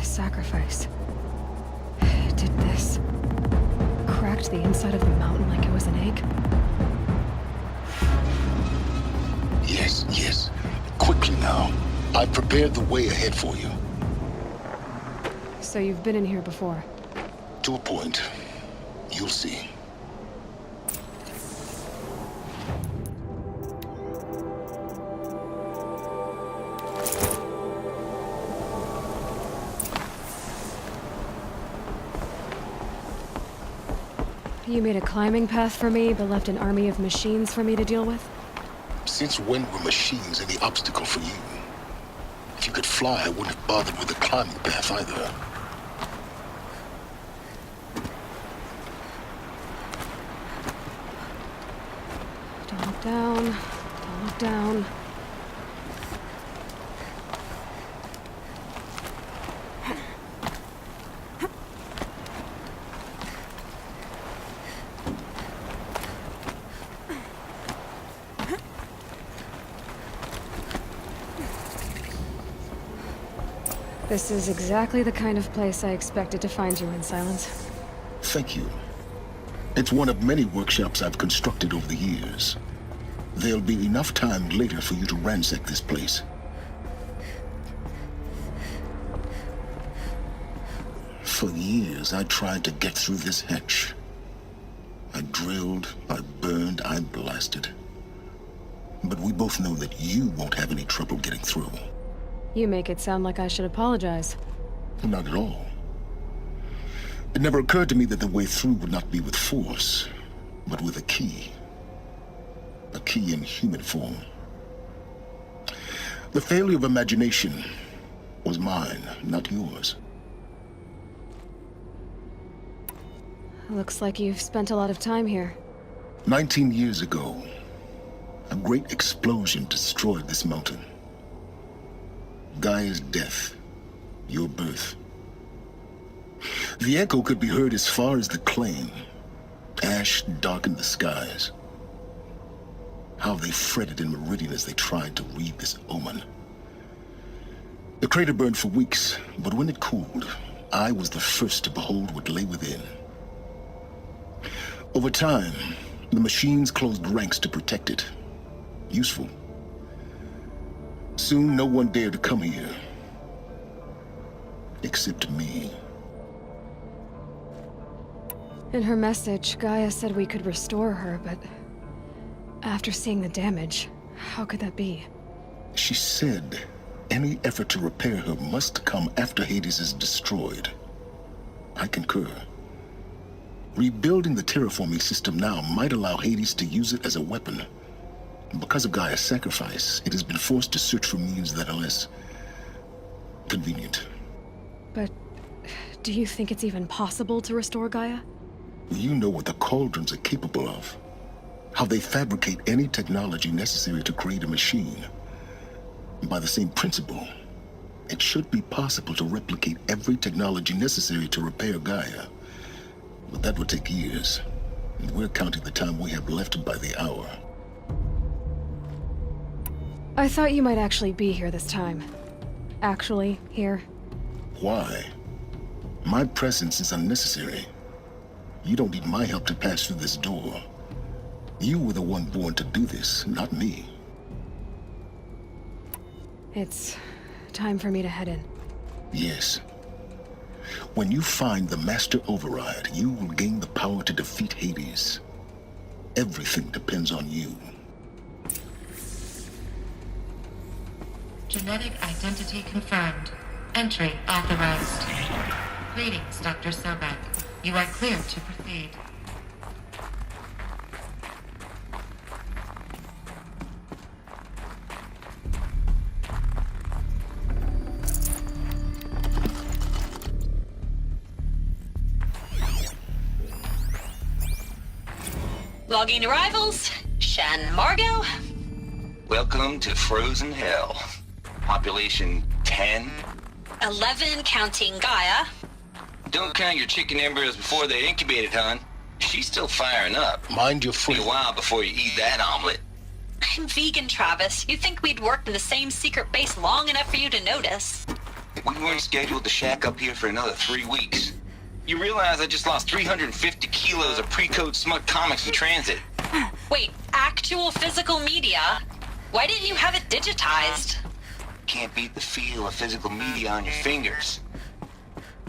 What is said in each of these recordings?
Sacrifice. It did this. Cracked the inside of the mountain like it was an egg. Yes. Quickly now. I've prepared the way ahead for you. So you've been in here before? To a point. You'll see. You made a climbing path for me, but left an army of machines for me to deal with? Since when were machines any obstacle for you? If you could fly, I wouldn't have bothered with the climbing path either. Don't look down. Don't look down. This is exactly the kind of place I expected to find you in, Silence. Thank you. It's one of many workshops I've constructed over the years. There'll be enough time later for you to ransack this place. For years, I tried to get through this hatch. I drilled, I burned, I blasted. But we both know that you won't have any trouble getting through. You make it sound like I should apologize. Not at all. It never occurred to me that the way through would not be with force, but with a key. A key in human form. The failure of imagination was mine, not yours. Looks like you've spent a lot of time here. 19 years ago, a great explosion destroyed this mountain. Gaia's death, your birth. The echo could be heard as far as the claim. Ash darkened the skies. How they fretted in Meridian as they tried to read this omen. The crater burned for weeks, but when it cooled, I was the first to behold what lay within. Over time, the machines closed ranks to protect it. Useful. Soon, no one dared to come here. Except me. In her message, Gaia said we could restore her, but after seeing the damage, how could that be? She said any effort to repair her must come after Hades is destroyed. I concur. Rebuilding the terraforming system now might allow Hades to use it as a weapon. Because of Gaia's sacrifice, it has been forced to search for means that are less convenient. But do you think it's even possible to restore Gaia? You know what the Cauldrons are capable of. How they fabricate any technology necessary to create a machine. By the same principle, it should be possible to replicate every technology necessary to repair Gaia. But that would take years, and we're counting the time we have left by the hour. I thought you might actually be here this time. Actually, here. Why? My presence is unnecessary. You don't need my help to pass through this door. You were the one born to do this, not me. It's time for me to head in. Yes. When you find the Master Override, you will gain the power to defeat Hades. Everything depends on you. Genetic identity confirmed. Entry authorized. Greetings, Dr. Sobek. You are cleared to proceed. Logging arrivals. Shen Margot. Welcome to Frozen Hell. Population 10. 11 counting Gaia. Don't count your chicken embryos before they're incubated, hon. She's still firing up. Mind your Be foot. a while before you eat that omelet. I'm vegan, Travis. You'd think we'd worked in the same secret base long enough for you to notice. We weren't scheduled to shack up here for another 3 weeks. You realize I just lost 350 kilos of pre-code smut comics in transit. Wait, actual physical media? Why didn't you have it digitized? Can't beat the feel of physical media on your fingers.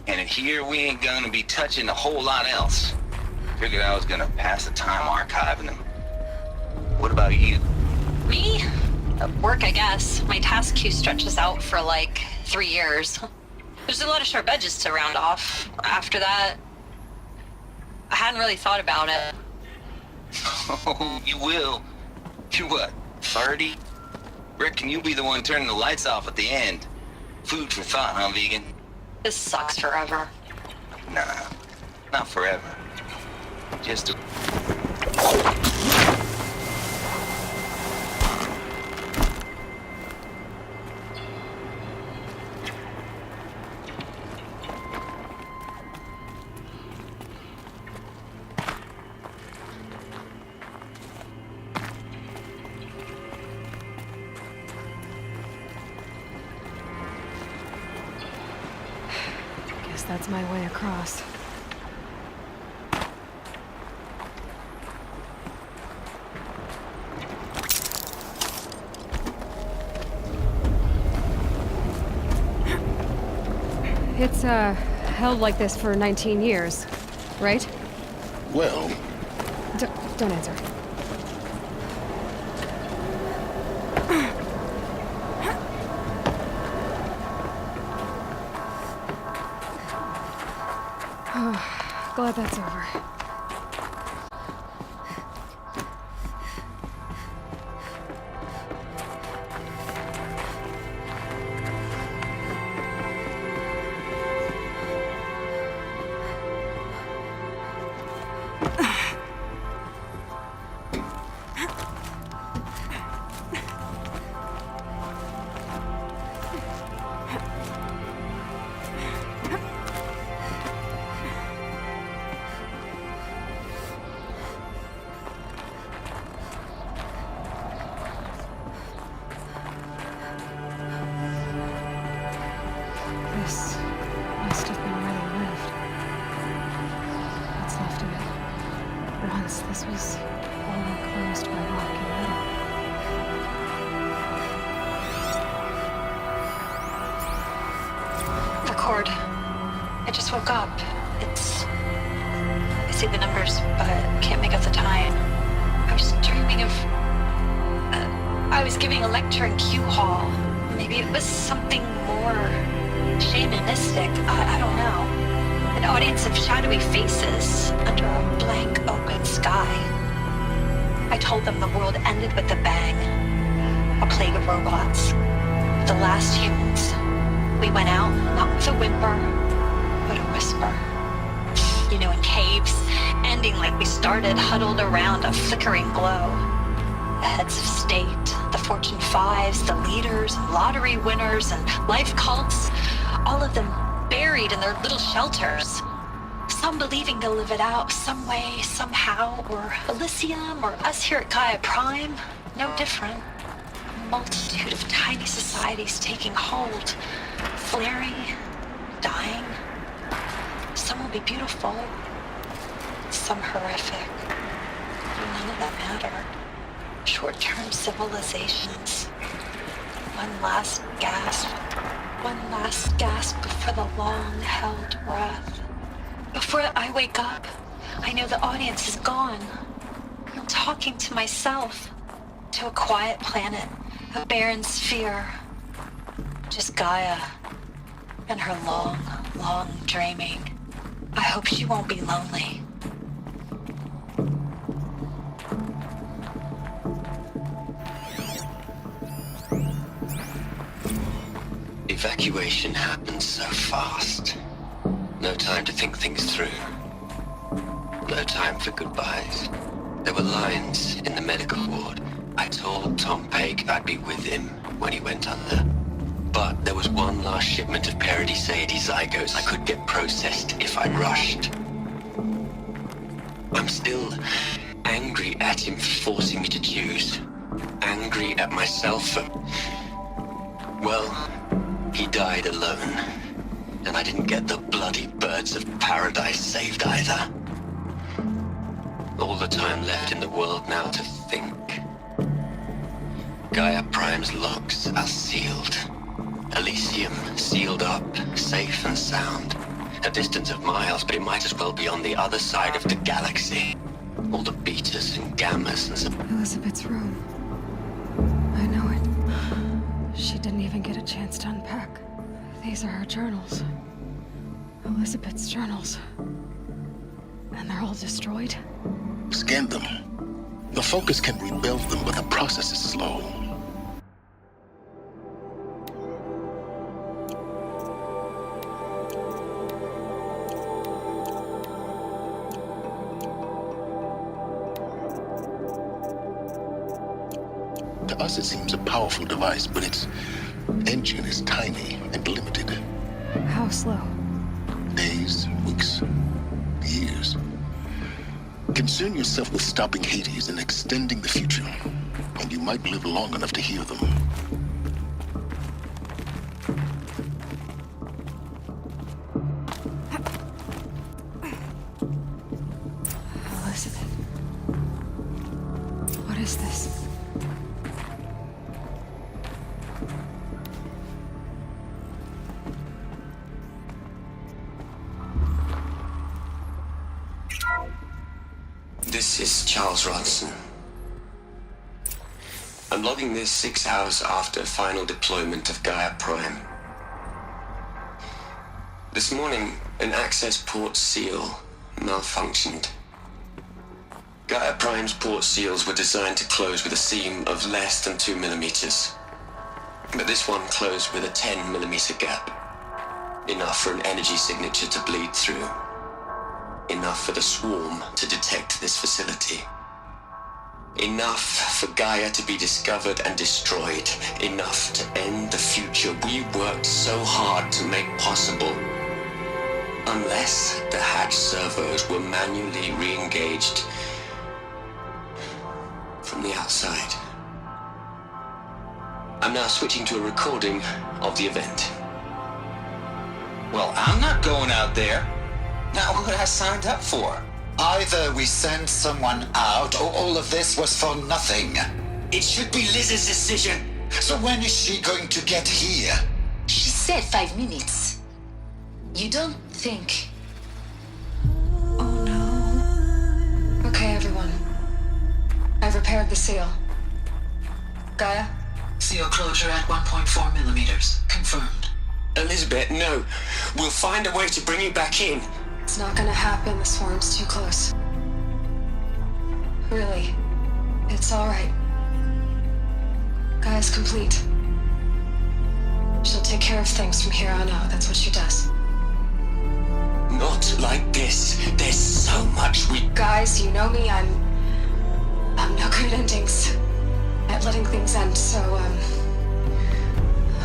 And in here, we ain't gonna be touching a whole lot else. Figured I was gonna pass the time archiving them. What about you? Me? Work, I guess. My task queue stretches out for like 3 years. There's a lot of sharp edges to round off. After that, I hadn't really thought about it. Oh, you will. You're what, 30? Reckon you'll be the one turning the lights off at the end. Food for thought, huh, vegan? This sucks forever. Nah, not forever. Just a... Guess that's my way across. It's, held like this for 19 years, right? Well, Don't answer. Glad that's over. This must have been where they lived. What's left of it. Once this was all enclosed by rock and metal. Record. I just woke up. I see the numbers, but can't make out the time. I was dreaming of... I was giving a lecture in Q Hall. Maybe it was something more shamanistic. I don't know. An audience of shadowy faces under a blank open sky. I told them the world ended with a bang. A plague of robots. The last humans. We went out, not with a whimper, but a whisper. You know, in caves, ending like we started, huddled around a flickering glow. The heads of state, the Fortune 5s, the leaders, and lottery winners, and life cults, all of them buried in their little shelters. Some believing they'll live it out some way, somehow, or Elysium, or us here at Gaia Prime, no different. multitude of tiny societies taking hold, flaring, dying. Some will be beautiful, some horrific. None of that matter. Short-term civilizations. One last gasp before the long-held breath. Before I wake up, I know the audience is gone. I'm talking to myself, to a quiet planet, a barren sphere. Just Gaia and her long, long dreaming. I hope she won't be lonely. Evacuation happened so fast. No time to think things through. No time for goodbyes. There were lines in the medical ward. I told Tom Pake I'd be with him when he went under. But there was one last shipment of Paradis-Sade zygotes I could get processed if I rushed. I'm still angry at him for forcing me to choose. Angry at myself for... well, he died alone. And I didn't get the bloody birds of paradise saved either. All the time left in the world now to think. Gaia Prime's locks are sealed. Elysium sealed up, safe and sound. A distance of miles, but it might as well be on the other side of the galaxy. All the betas and gammas and some... Elizabeth's room. I know it. She didn't even get a chance to unpack. These are her journals. Elizabeth's journals. And they're all destroyed? Scan them. The Focus can rebuild them, but the process is slow. To us, it seems a powerful device, but its engine is tiny and limited. How slow? Days, weeks, years. Concern yourself with stopping Hades and extending the future, and you might live long enough to hear them. Elizabeth. What is this? This is Charles Ronson. I'm logging this 6 hours after final deployment of Gaia Prime. This morning, an access port seal malfunctioned. Gaia Prime's port seals were designed to close with a seam of less than 2 millimeters. But this one closed with a 10 millimeter gap. Enough for an energy signature to bleed through. Enough for the swarm to detect this facility. Enough for Gaia to be discovered and destroyed. Enough to end the future we worked so hard to make possible. Unless the hatch servos were manually re-engaged from the outside. I'm now switching to a recording of the event. Well, I'm not going out there. Not what I signed up for. Either we send someone out, or all of this was for nothing. It should be Liz's decision. So when is she going to get here? She said 5 minutes. You don't think... Oh no. Okay, everyone. I've repaired the seal. Gaia? Seal closure at 1.4 millimeters. Confirmed. Elizabeth, no. We'll find a way to bring you back in. It's not gonna happen. The swarm's too close. Really. It's alright. Gaia's complete. She'll take care of things from here on out. That's what she does. Not like this. There's so much we... Guys, you know me. I'm no good at endings. At letting things end, so,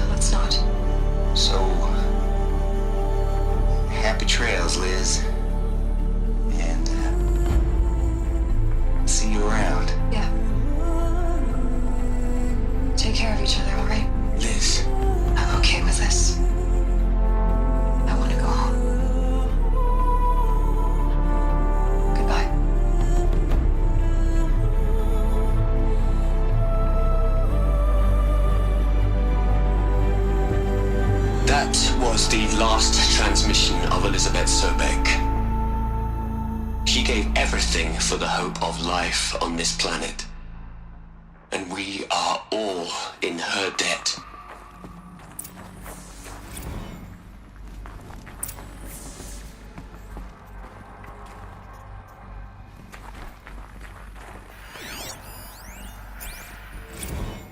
let's not. So, happy trails, Liz. And, see you around. Yeah. Take care of was the last transmission of Elizabeth Sobek. She gave everything for the hope of life on this planet. And we are all in her debt.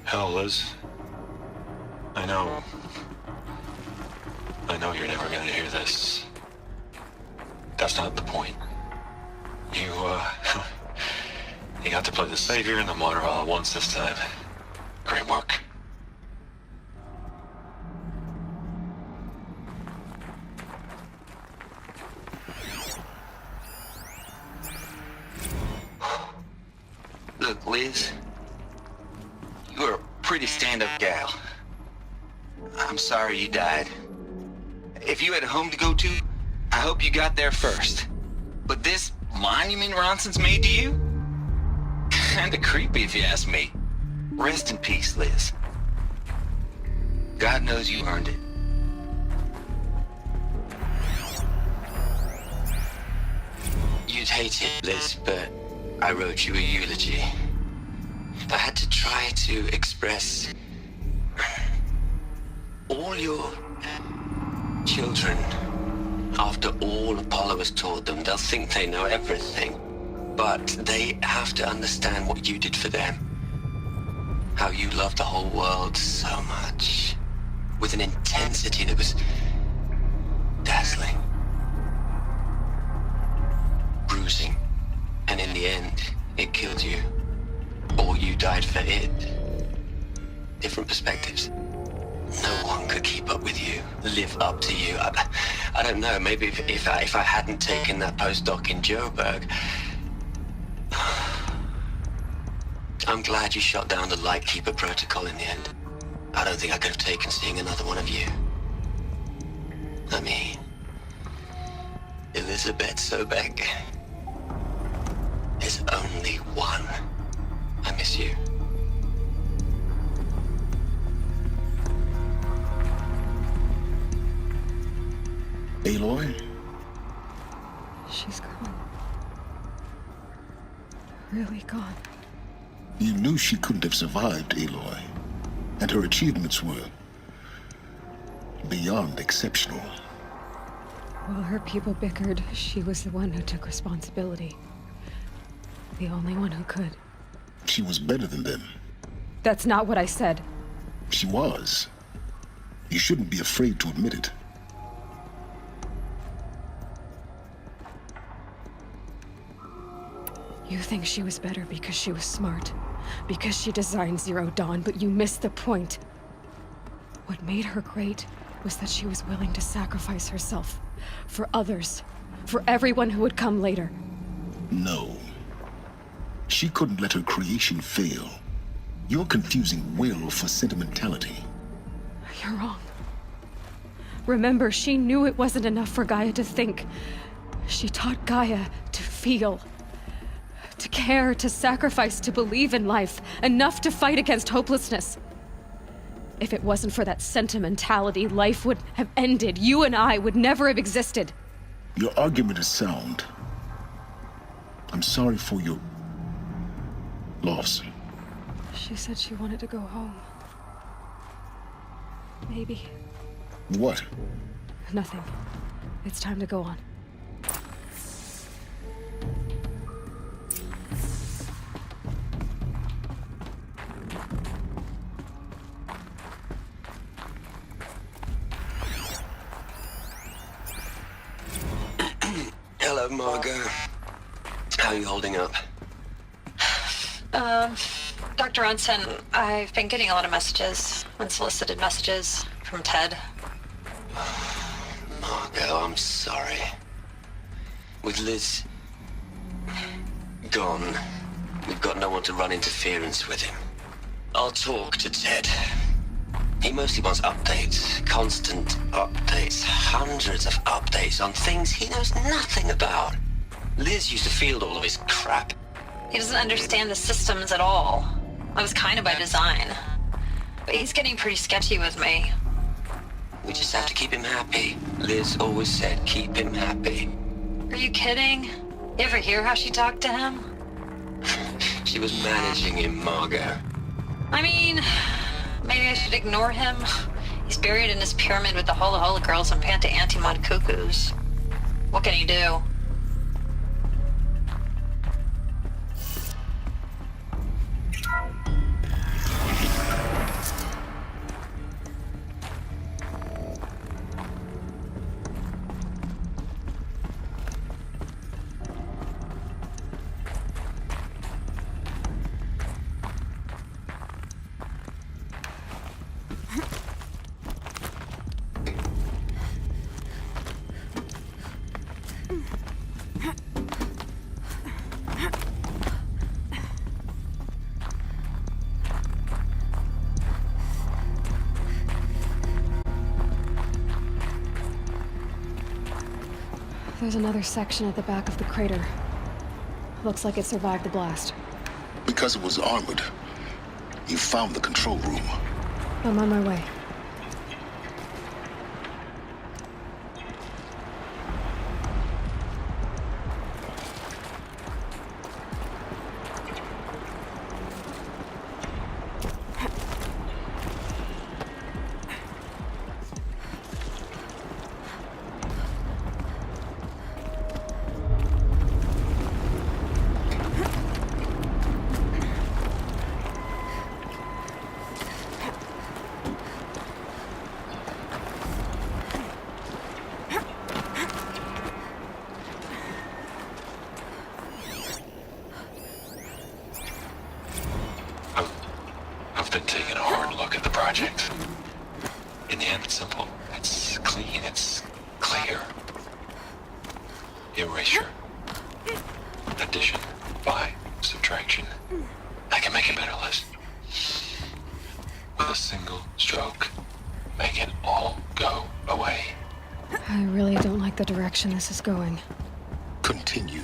Hell, Liz. I know you're never gonna hear this. That's not the point. You got to play the savior and the martyr all at once this time. Great work. Look, Liz. You're a pretty stand-up gal. I'm sorry you died. If you had a home to go to, I hope you got there first. But this monument Ronson's made to you? Kinda creepy if you ask me. Rest in peace, Liz. God knows you earned it. You'd hate it, Liz, but I wrote you a eulogy. I had to try to express all your children. After all Apollo has taught them, they'll think they know everything. But they have to understand what you did for them. How you loved the whole world so much. With an intensity that was dazzling. Bruising. And in the end, it killed you. Or you died for it. Different perspectives. No one could keep up with you, live up to you. I don't know, maybe if I hadn't taken that postdoc in Joburg. I'm glad you shot down the Lightkeeper protocol in the end. I don't think I could have taken seeing another one of you. I mean, Elizabeth Sobek. There's only one. I miss you. Aloy? She's gone. Really gone. You knew she couldn't have survived, Aloy. And her achievements were beyond exceptional. While her people bickered, she was the one who took responsibility. The only one who could. She was better than them. That's not what I said. She was. You shouldn't be afraid to admit it. You think she was better because she was smart, because she designed Zero Dawn, but you missed the point. What made her great was that she was willing to sacrifice herself for others, for everyone who would come later. No. She couldn't let her creation fail. You're confusing will for sentimentality. You're wrong. Remember, she knew it wasn't enough for Gaia to think. She taught Gaia to feel. To care, to sacrifice, to believe in life, enough to fight against hopelessness. If it wasn't for that sentimentality, life would have ended. You and I would never have existed. Your argument is sound. I'm sorry for your loss. She said she wanted to go home. Maybe. What? Nothing. It's time to go on. Hello, Margot. How are you holding up? Dr. Ronson, I've been getting a lot of messages, unsolicited messages from Ted. Margot, I'm sorry. With Liz gone, we've got no one to run interference with him. I'll talk to Ted. He mostly wants updates, constant updates, hundreds of updates on things he knows nothing about. Liz used to field all of his crap. He doesn't understand the systems at all. That was kind of by design. But he's getting pretty sketchy with me. We just have to keep him happy. Liz always said, keep him happy. Are you kidding? You ever hear how she talked to him? She was managing him, Margot. I mean, maybe I should ignore him. He's buried in his pyramid with the Hola Hola girls and Panta Antimod cuckoos. What can he do? There's another section at the back of the crater. Looks like it survived the blast. Because it was armored, you found the control room. I'm on my way. I've been taking a hard look at the project. In the end, it's simple. It's clean. It's clear. Erasure. Addition. By. Subtraction. I can make a better list. With a single stroke. Make it all go away. I really don't like the direction this is going. Continue.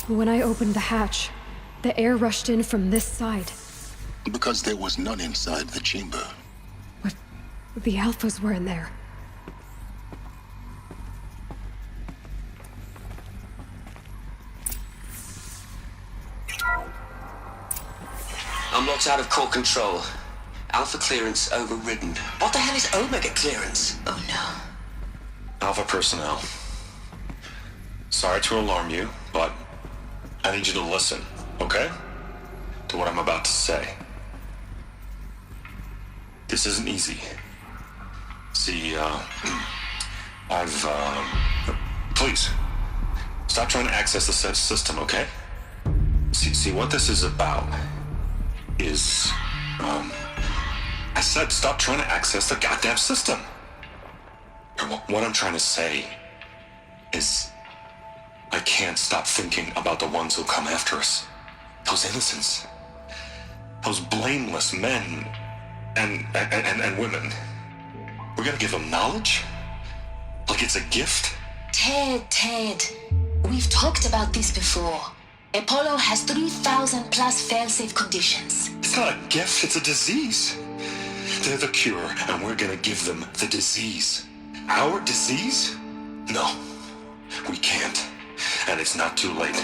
When I opened the hatch, the air rushed in from this side. Because there was none inside the chamber. But the Alphas were in there. I'm locked out of core control. Alpha clearance overridden. What the hell is Omega clearance? Oh no. Alpha personnel. Sorry to alarm you, but I need you to listen, okay? To what I'm about to say. This isn't easy. See, please, stop trying to access the system, okay? See, what this is about is, I said stop trying to access the goddamn system. What I'm trying to say is, I can't stop thinking about the ones who come after us. Those innocents. Those blameless men and women. We're gonna give them knowledge? Like it's a gift? Ted. We've talked about this before. Apollo has 3,000 plus fail-safe conditions. It's not a gift, it's a disease. They're the cure, and we're gonna give them the disease. Our disease? No, we can't. And it's not too late.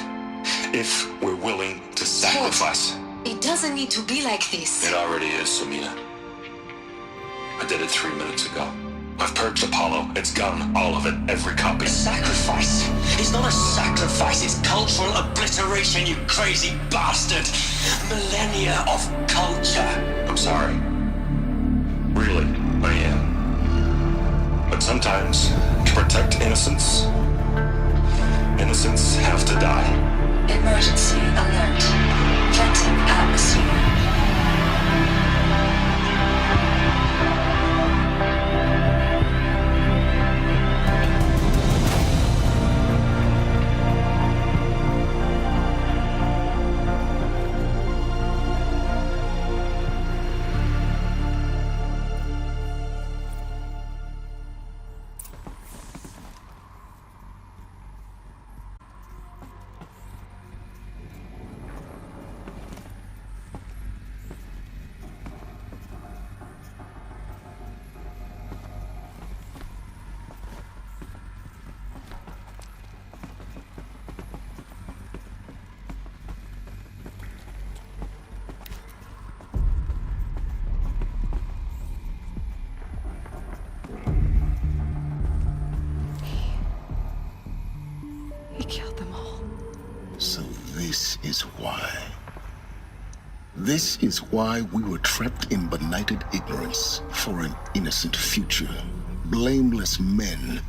If we're willing to sacrifice. Ted, it doesn't need to be like this. It already is, Samina. I did it 3 minutes ago. I've purged Apollo. It's gone. All of it. Every copy. Sacrifice? It's not a sacrifice, it's cultural obliteration, you crazy bastard! Millennia of culture! I'm sorry. Really, I am. But sometimes, to protect innocence, innocents have to die. Emergency alert. Venting atmosphere. He killed them all. So this is why. This is why we were trapped in benighted ignorance for an innocent future. Blameless men.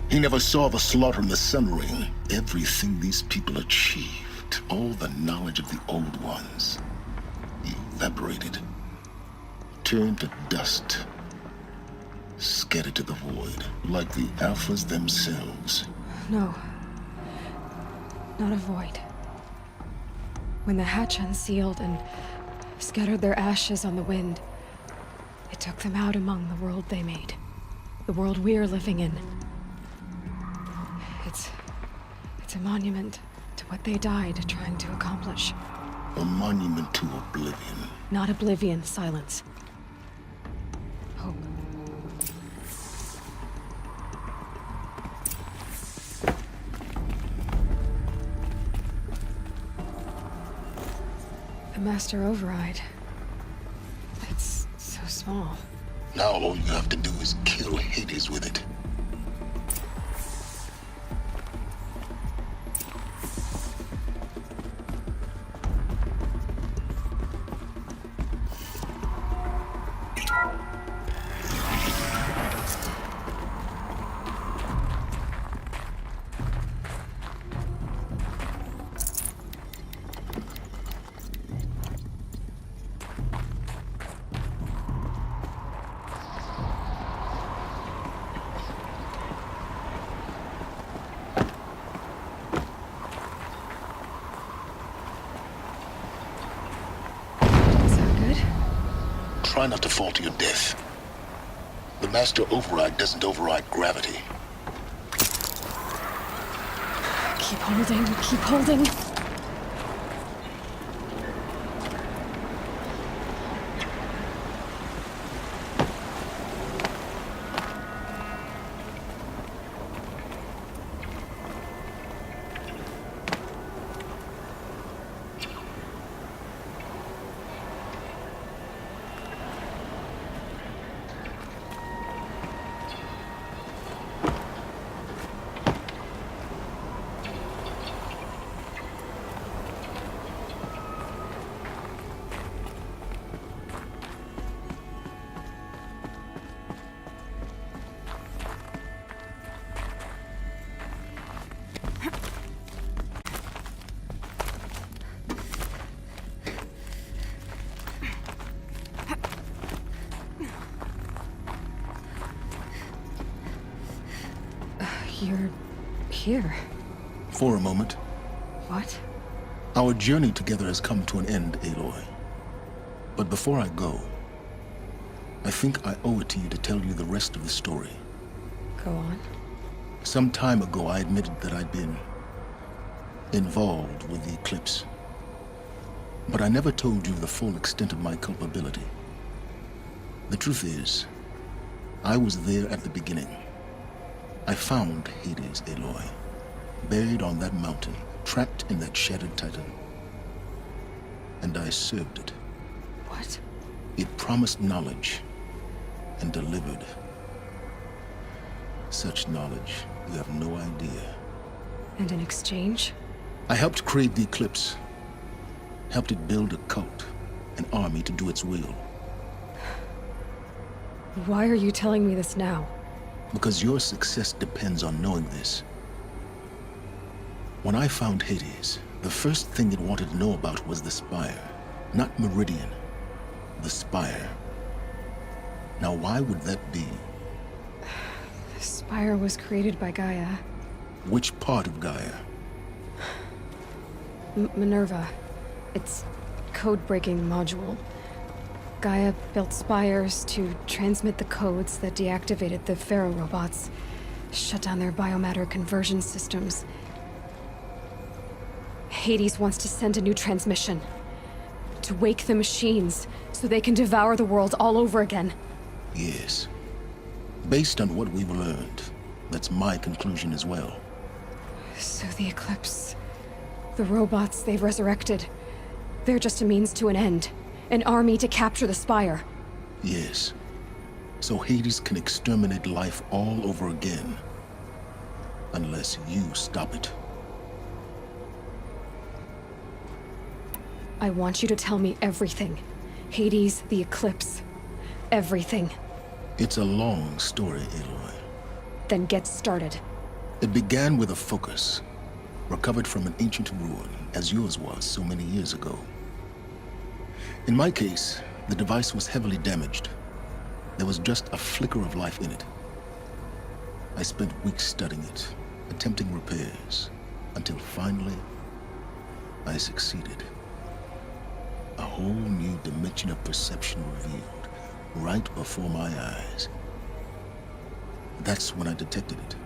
He never saw the slaughter in the Sun Ring. Everything these people achieved, all the knowledge of the old ones, evaporated, turned to dust, scattered to the void, like the Alphas themselves. No. Not a void. When the hatch unsealed and scattered their ashes on the wind, it took them out among the world they made. The world we're living in. It's a monument to what they died trying to accomplish. A monument to oblivion. Not oblivion, silence. Hope. The Master Override. It's so small. Now all you have to do is kill Hades with it. Try not to fall to your death. The Master Override doesn't override gravity. Keep holding, keep holding. You're here. For a moment. What? Our journey together has come to an end, Aloy. But before I go, I think I owe it to you to tell you the rest of the story. Go on. Some time ago, I admitted that I'd been involved with the Eclipse. But I never told you the full extent of my culpability. The truth is, I was there at the beginning. I found Hades, Aloy, buried on that mountain, trapped in that shattered Titan. and I served it. What? It promised knowledge and delivered. Such knowledge, you have no idea. And in exchange? I helped create the Eclipse. Helped it build a cult, an army to do its will. Why are you telling me this now? Because your success depends on knowing this. When I found Hades, the first thing it wanted to know about was the Spire. Not Meridian. The Spire. Now why would that be? The Spire was created by Gaia. Which part of Gaia? Minerva. Its code-breaking module. Gaia built spires to transmit the codes that deactivated the Pharaoh robots, shut down their biomatter conversion systems. Hades wants to send a new transmission. To wake the machines, so they can devour the world all over again. Yes. Based on what we've learned, that's my conclusion as well. So the Eclipse... the robots they've resurrected... they're just a means to an end. An army to capture the Spire. Yes. So Hades can exterminate life all over again. Unless you stop it. I want you to tell me everything. Hades, the Eclipse. Everything. It's a long story, Aloy. Then get started. It began with a focus. Recovered from an ancient ruin, as yours was so many years ago. In my case, the device was heavily damaged. There was just a flicker of life in it. I spent weeks studying it, attempting repairs, until finally, I succeeded. A whole new dimension of perception revealed, right before my eyes. That's when I detected it.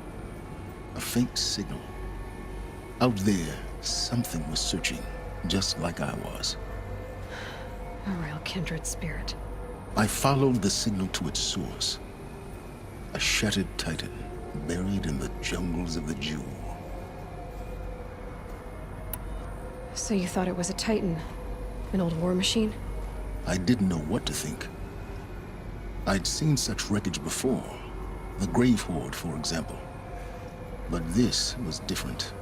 A faint signal. Out there, something was searching, just like I was. A real kindred spirit. I followed the signal to its source. A shattered titan, buried in the jungles of the Jewel. So you thought it was a Titan? An old war machine? I didn't know what to think. I'd seen such wreckage before. The Grave Horde, for example. But this was different.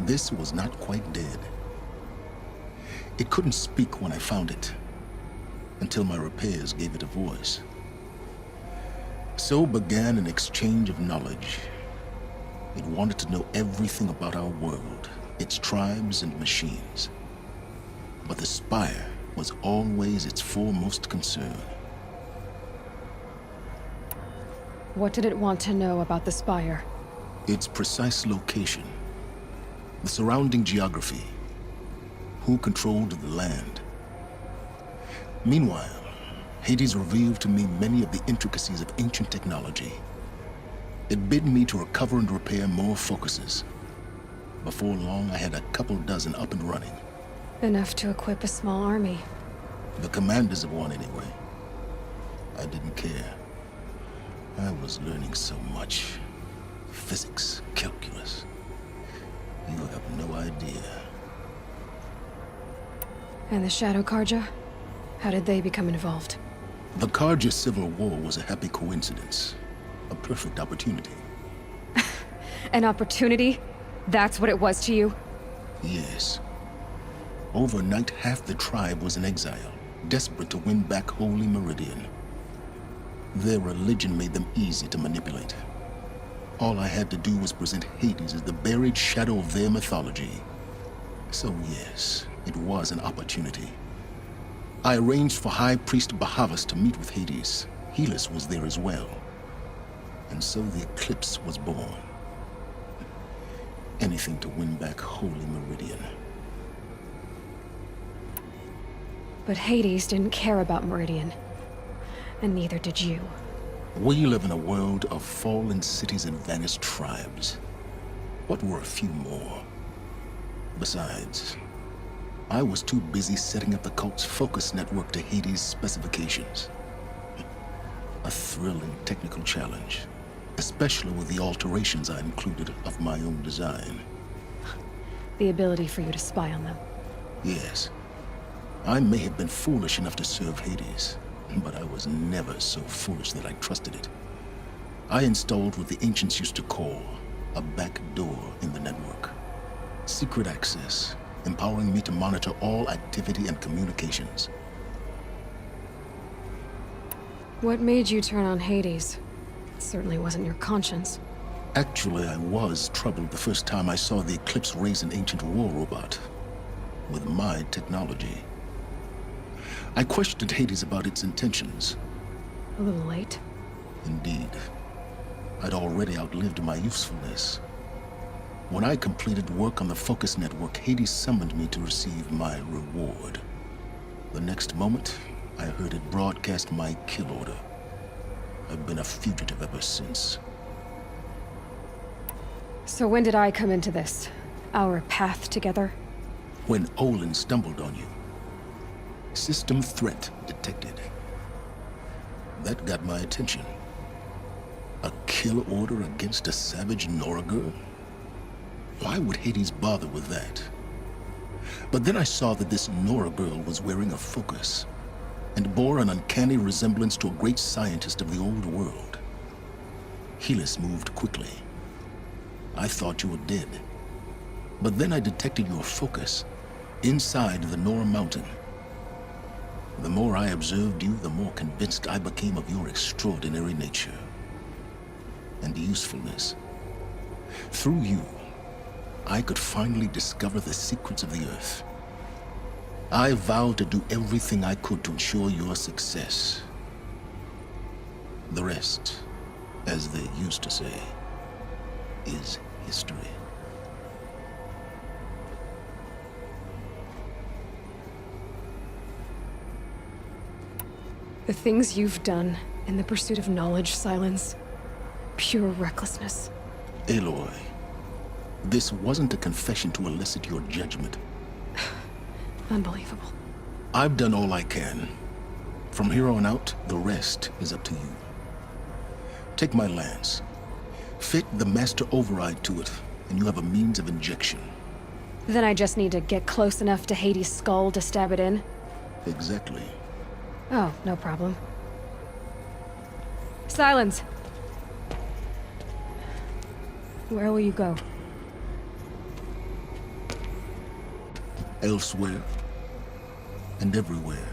This was not quite dead. It couldn't speak when I found it, until my repairs gave it a voice. So began an exchange of knowledge. It wanted to know everything about our world, its tribes and machines. But the Spire was always its foremost concern. What did it want to know about the Spire? Its precise location, the surrounding geography, who controlled the land. Meanwhile, Hades revealed to me many of the intricacies of ancient technology. It bid me to recover and repair more focuses. Before long, I had a couple dozen up and running. Enough to equip a small army. The commanders of one, anyway. I didn't care. I was learning so much. Physics, calculus. You have no idea. And the Shadow Carja? How did they become involved? The Carja Civil War was a happy coincidence. A perfect opportunity. An opportunity? That's what it was to you? Yes. Overnight, half the tribe was in exile, desperate to win back Holy Meridian. Their religion made them easy to manipulate. All I had to do was present Hades as the buried shadow of their mythology. So yes, it was an opportunity. I arranged for High Priest Bahavas to meet with Hades. Helis was there as well. And so the Eclipse was born. Anything to win back Holy Meridian. But Hades didn't care about Meridian. And neither did you. We live in a world of fallen cities and vanished tribes. What were a few more? Besides, I was too busy setting up the cult's focus network to Hades' specifications. A thrilling technical challenge, especially with the alterations I included of my own design. The ability for you to spy on them. Yes. I may have been foolish enough to serve Hades, but I was never so foolish that I trusted it. I installed what the ancients used to call a back door in the network. Secret access, empowering me to monitor all activity and communications. What made you turn on Hades? It certainly wasn't your conscience. Actually, I was troubled the first time I saw the Eclipse raise an ancient war robot with my technology. I questioned Hades about its intentions. A little late. Indeed. I'd already outlived my usefulness. When I completed work on the Focus Network, Hades summoned me to receive my reward. The next moment, I heard it broadcast my kill order. I've been a fugitive ever since. So when did I come into this? Our path together? When Olin stumbled on you. System threat detected. That got my attention. A kill order against a savage Nora girl? Why would Hades bother with that? But then I saw that this Nora girl was wearing a focus and bore an uncanny resemblance to a great scientist of the old world. Helis moved quickly. I thought you were dead. But then I detected your focus inside the Nora mountain. The more I observed you, the more convinced I became of your extraordinary nature and usefulness. Through you, I could finally discover the secrets of the Earth. I vowed to do everything I could to ensure your success. The rest, as they used to say, is history. The things you've done in the pursuit of knowledge, Silence. Pure recklessness. Aloy, this wasn't a confession to elicit your judgment. Unbelievable. I've done all I can. From here on out, the rest is up to you. Take my lance. Fit the master override to it, and you have a means of injection. Then I just need to get close enough to Hades' skull to stab it in? Exactly. Oh, no problem. Silence! Where will you go? Elsewhere. And everywhere.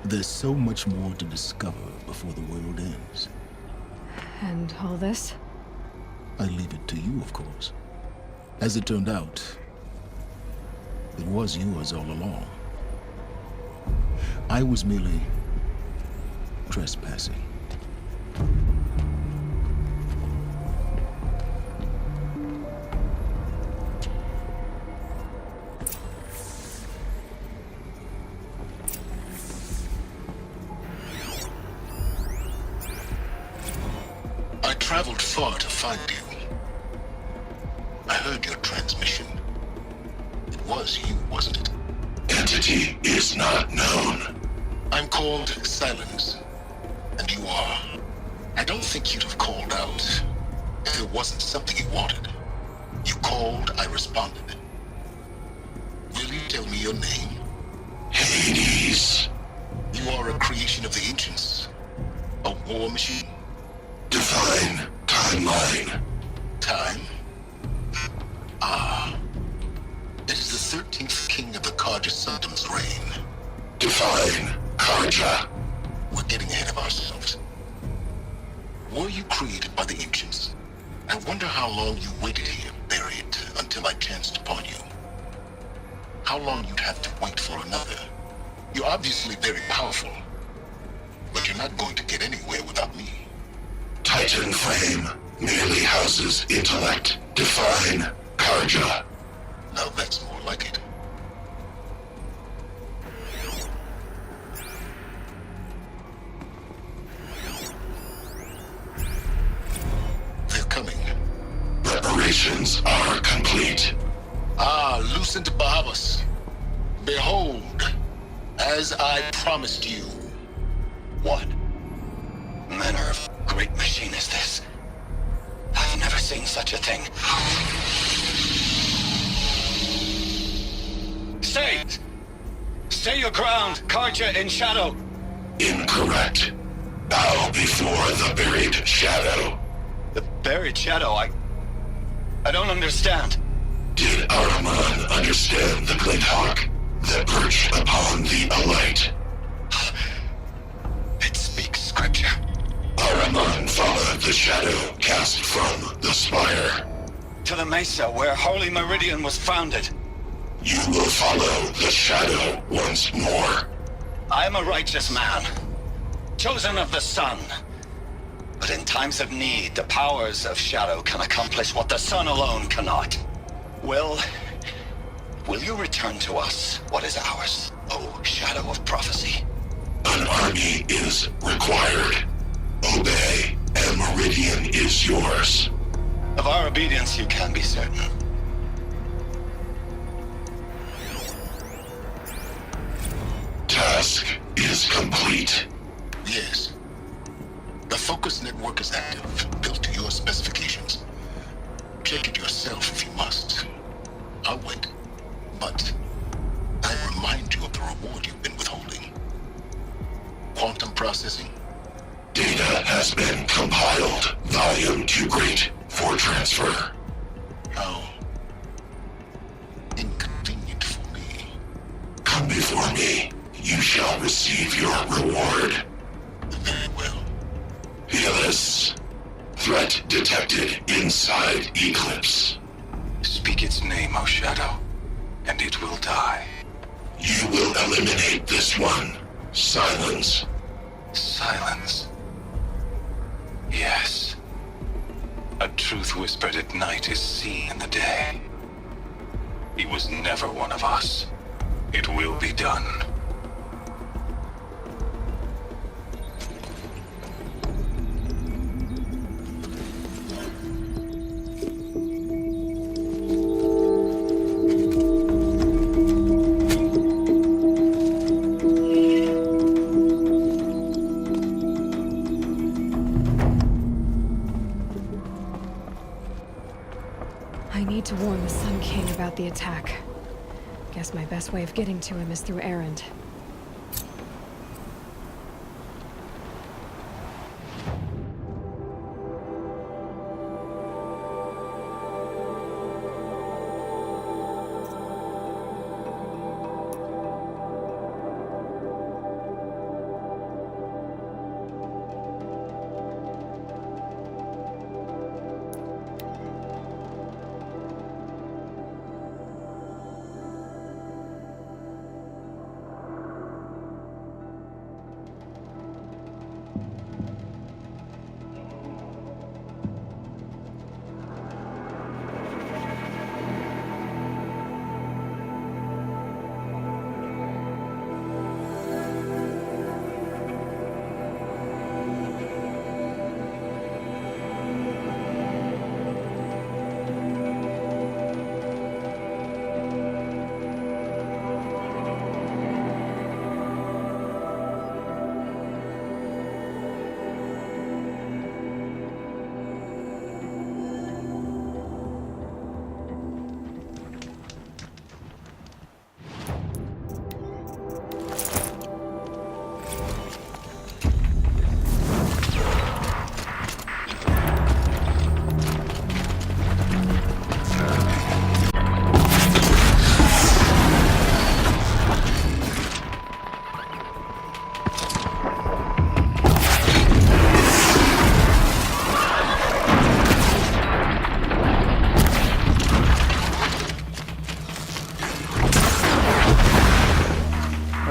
There's so much more to discover before the world ends. And all this? I leave it to you, of course. As it turned out, it was yours all along. I was merely trespassing. I traveled far to find you. I heard your transmission. It was you, wasn't it? Entity is not known. I'm called Silence, and you are. I don't think you'd have called out if it wasn't something you wanted. You called, I responded. Will you tell me your name? Hades. You are a creation of the ancients. A war machine. Define timeline. Time? Ah. It is the 13th king of the Carja Sundom's reign. Define Carja. We're getting ahead of ourselves. Were you created by the ancients? I wonder how long you waited here, buried, until I chanced upon you. How long you'd have to wait for another. You're obviously very powerful, but you're not going to get anywhere without me. Titan frame merely houses intellect. Define Carja. Now that's more like it. They're coming. Preparations are complete. Ah, Lucent Bahavas. Behold, as I promised you. What manner of great machine is this? I've never seen such a thing. Stay! Stay your ground, Carja in shadow. Incorrect. Bow before the buried shadow. The buried shadow? I don't understand. Did Ahriman understand the glint hawk that perched upon the alight? It speaks scripture. Ahriman followed the shadow cast from the spire. To the mesa where Holy Meridian was founded. You will follow the shadow once more. I am a righteous man, chosen of the sun. But in times of need, the powers of shadow can accomplish what the sun alone cannot. Will you return to us what is ours, O Shadow of Prophecy? An army is required. Obey, and Meridian is yours. Of our obedience you can be certain. Task is complete. Yes. The focus network is active, built to your specifications. Check it yourself if you must. I'll wait. But I remind you of the reward you've been withholding. Quantum processing. Data has been compiled. Volume too great for transfer. How inconvenient for me. Come before me. You shall receive your reward. Very well. Helis. Threat detected inside Eclipse. Speak its name, O Shadow, and it will die. You will eliminate this one. Silence. Silence. Yes. A truth whispered at night is seen in the day. He was never one of us. It will be done. I need to warn the Sun King about the attack. Guess my best way of getting to him is through Erend.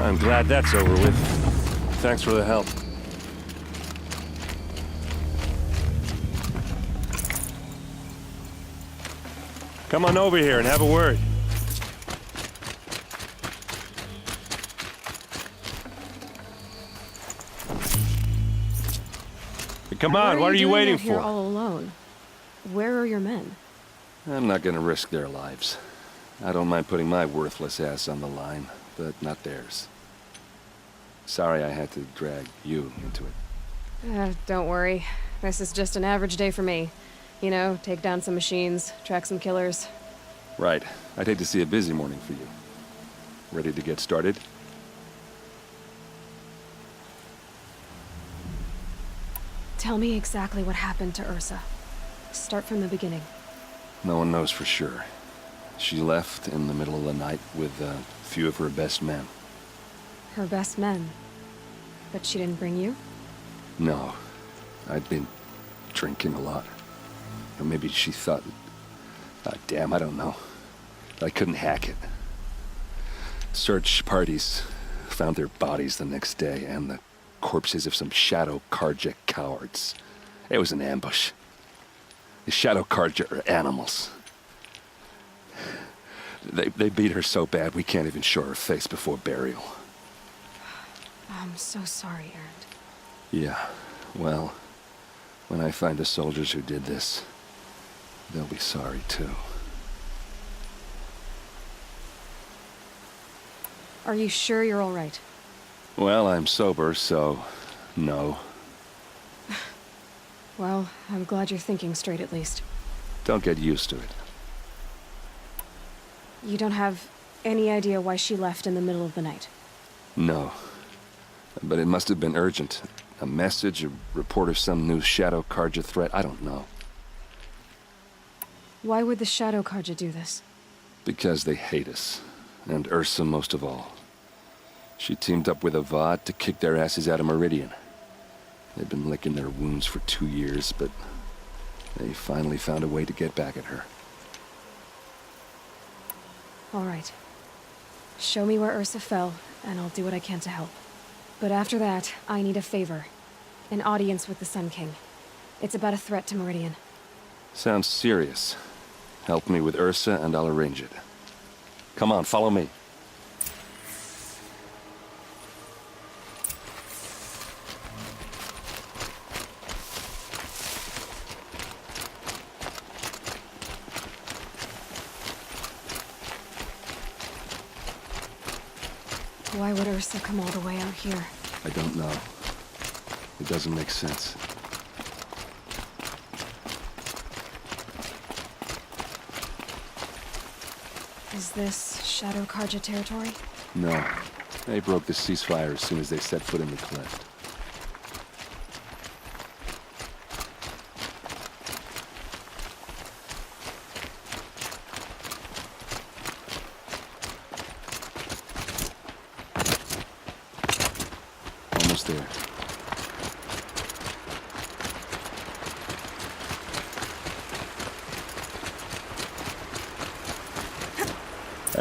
I'm glad that's over with. Thanks for the help. Come on over here and have a word. Come on, what are you waiting Here for? all alone. Where are your men? I'm not gonna risk their lives. I don't mind putting my worthless ass on the line, but not theirs. Sorry I had to drag you into it. Don't worry. This is just an average day for me. You know, take down some machines, track some killers. Right. I'd hate to see a busy morning for you. Ready to get started? tell me exactly what happened to Ursa? Start from the beginning. No one knows for sure. She left in the middle of the night with a few of her best men. Her best men? But she didn't bring you? No. I'd been drinking a lot. Or maybe she thought... damn, I don't know. I couldn't hack it. Search parties found their bodies the next day, and the corpses of some Shadow Carja cowards. It was an ambush. The Shadow Carja are animals. They beat her so bad we can't even show her face before burial. I'm so sorry, Erend. Yeah, well, when I find the soldiers who did this, they'll be sorry too. Are you sure you're all right? Well, I'm sober, so no. Well, I'm glad you're thinking straight at least. Don't get used to it. You don't have any idea why she left in the middle of the night? No. But it must have been urgent. A message, a report of some new Shadow Carja threat, I don't know. Why would the Shadow Carja do this? Because they hate us. And Ursa most of all. She teamed up with Avad to kick their asses out of Meridian. They've been licking their wounds for 2 years, but they finally found a way to get back at her. All right. Show me where Ursa fell, and I'll do what I can to help. But after that, I need a favor. An audience with the Sun King. It's about a threat to Meridian. Sounds serious. Help me with Ursa, and I'll arrange it. Come on, follow me. Why would Ursa come all the way out here? I don't know. It doesn't make sense. Is this Shadow Carja territory? No. They broke the ceasefire as soon as they set foot in the cleft. Almost there.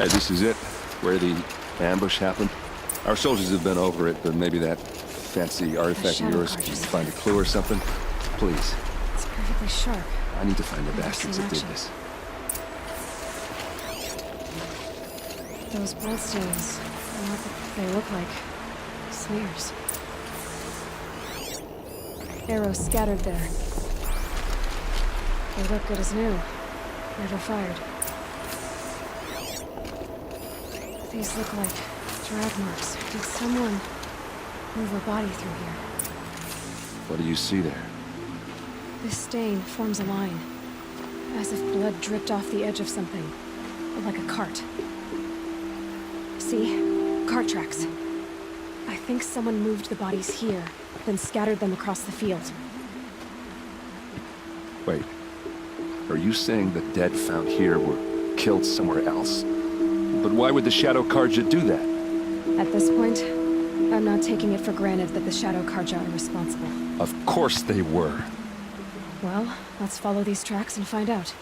This is it, where the ambush happened. Our soldiers have been over it, but maybe that fancy artifact of yours can find a clue or something. Please. It's perfectly sharp. I need to find the Never bastards seen that did action. this. Those bloodstains, they look like smears. Arrows scattered there. They look good as new. Never fired. These look like drag marks. Did someone move a body through here? What do you see there? This stain forms a line, as if blood dripped off the edge of something, like a cart. See? Cart tracks. I think someone moved the bodies here, then scattered them across the field. Wait. Are you saying the dead found here were killed somewhere else? But why would the Shadow Carja do that? At this point, I'm not taking it for granted that the Shadow Carja are responsible. Of course they were. Well, let's follow these tracks and find out.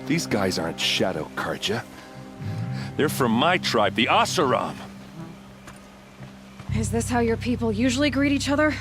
These guys aren't Shadow Carja. They're from my tribe, the Oseram. Is this how your people usually greet each other?